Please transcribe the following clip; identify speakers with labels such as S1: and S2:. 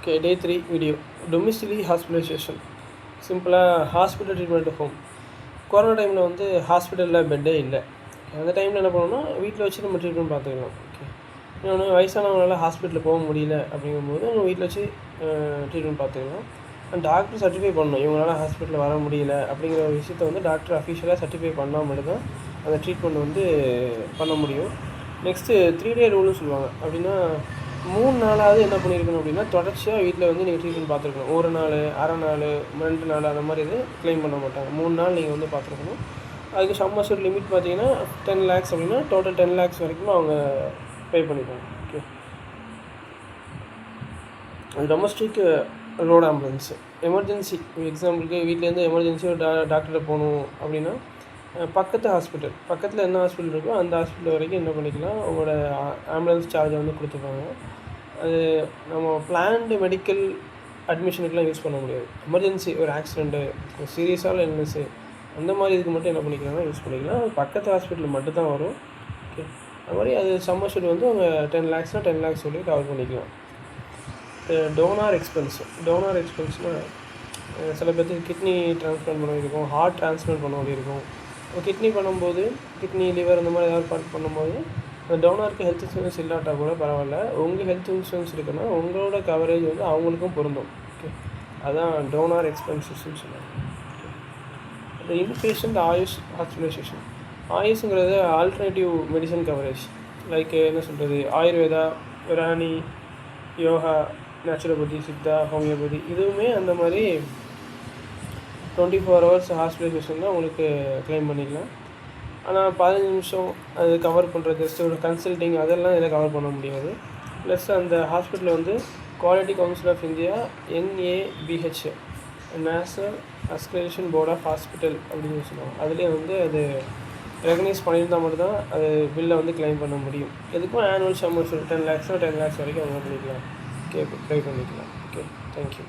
S1: Okay, day 3 video. Domiciliary hospitalization. சிம்பிளாக hospital treatment home. Corona டைமில் வந்து ஹாஸ்பிட்டலில் பெட்டே இல்லை. அந்த டைமில் என்ன பண்ணணும்னா வீட்டில் வச்சு நம்ம ட்ரீட்மெண்ட் பார்த்துக்கலாம். ஓகே, இன்னொன்று வயசானவங்களால் ஹாஸ்பிட்டலில் போக முடியல அப்படிங்கும்போது நம்ம வீட்டில் வச்சு ட்ரீட்மெண்ட் பார்த்துக்கலாம். அண்ட் டாக்டர் சர்டிஃபை பண்ணணும், இவங்களால் ஹாஸ்பிட்டலில் வர முடியல அப்படிங்கிற ஒரு விஷயத்தை வந்து டாக்டர் அஃபிஷியலாக சர்டிஃபை பண்ணால் மட்டும்தான் அந்த ட்ரீட்மெண்ட் வந்து பண்ண முடியும். நெக்ஸ்ட்டு 3 day ரூல்னு சொல்லுவாங்க. அப்படின்னா 3 நாளாவது என்ன பண்ணியிருக்கணும் அப்படின்னா தொடர்ச்சியாக வீட்டில் வந்து நீங்கள் ட்ரீட்மெண்ட் பார்த்துருக்கணும். ஒரு நாள், அரை நாள், 2 நாள் அந்த மாதிரி இது க்ளைம் பண்ண மாட்டாங்க. 3 நாள் நீங்கள் வந்து பார்த்துருக்கணும். அதுக்கு சம் அஷ்யூர்ட் லிமிட் பார்த்தீங்கன்னா 10 lakhs அப்படின்னா டோட்டல் 10 lakhs வரைக்கும் அவங்க பே பண்ணிப்பாங்க. ஓகே, அது டொமஸ்டிக் ரோட் ஆம்புலன்ஸு எமர்ஜென்சி. எக்ஸாம்பிளுக்கு வீட்டிலேருந்து எமர்ஜென்சி ஒரு டாக்டர்கிட்ட போகணும் அப்படின்னா பக்கத்து ஹாஸ்பிட்டல், பக்கத்தில் என்ன ஹாஸ்பிட்டல் இருக்கோ அந்த ஹாஸ்பிட்டல் வரைக்கும் என்ன பண்ணிக்கலாம், அவங்களோட ஆம்புலன்ஸ் சார்ஜை வந்து கொடுத்துருப்பாங்க. அது நம்ம பிளான்டு மெடிக்கல் அட்மிஷனுக்குலாம் யூஸ் பண்ண முடியாது. எமர்ஜென்சி, ஒரு ஆக்சிடெண்ட்டு, ஒரு சீரியஸான இல்னஸ்ஸு, அந்த மாதிரி இதுக்கு மட்டும் என்ன பண்ணிக்கலாம்னா யூஸ் பண்ணிக்கலாம். அது பக்கத்து ஹாஸ்பிட்டல் மட்டும் தான் வரும். ஓகே, அது மாதிரி அது சம் அஷ்யூர்ட் வந்து அவங்க 10 lakhsனால் 10 lakhs சொல்லி கவர் பண்ணிக்கலாம். டோனார் எக்ஸ்பென்ஸ்னால் சில பேர்த்துக்கு கிட்னி ட்ரான்ஸ்பிளான்ட் பண்ண வேண்டியிருக்கும், ஹார்ட் ட்ரான்ஸ்பிளான்ட் பண்ண வேண்டியிருக்கும். கிட்னி பண்ணும்போது, கிட்னி, லிவர் அந்த மாதிரி ஏதாவது பார்ட் பண்ணும்போது அந்த டோனருக்கு ஹெல்த் இன்சூரன்ஸ் இல்லாட்டால் கூட பரவாயில்ல, உங்கள் ஹெல்த் இன்சூரன்ஸ் இருக்குன்னா உங்களோட கவரேஜ் வந்து அவங்களுக்கும் பொருந்தும். ஓகே, அதுதான் டோனார் எக்ஸ்பென்சஸ்ன்னு சொல்லுவாங்க. இந்த இன்பேஷண்ட் ஆயுஷ் ஹாஸ்பிட்டலைசேஷன். ஆயுஷ்ங்கிறது ஆல்டர்னேட்டிவ் மெடிசன் கவரேஜ். லைக் என்ன சொல்கிறது, ஆயுர்வேதா, யுரானி, யோகா, நேச்சுரோபதி, சித்தா, ஹோமியோபதி, இதுவுமே அந்த மாதிரி 24 hours ஹாஸ்பிட்டலைசேஷன் தான் உங்களுக்கு க்ளைம் பண்ணிக்கலாம். ஆனால் 15 நிமிஷம் அது கவர் பண்ணுறது, ஜஸ்ட் ஒரு கன்சல்டிங், அதெல்லாம் இதில் கவர் பண்ண முடியாது. ப்ளஸ் அந்த ஹாஸ்பிட்டலில் வந்து quality council of India, NABH, national accreditation board of hospital அப்படின்னு சொல்லுவாங்க. அதுலேயே வந்து அது ரெகனைஸ் பண்ணியிருந்தால் மட்டும்தான் அது பில்லை வந்து க்ளைம் பண்ண முடியும். எதுக்கும் ஆனுவல் சம் 10 lakhs 10 lakhs வரைக்கும் அவங்க பண்ணிக்கலாம். ஓகே, ட்ரை பண்ணிக்கலாம். Okay, thank you.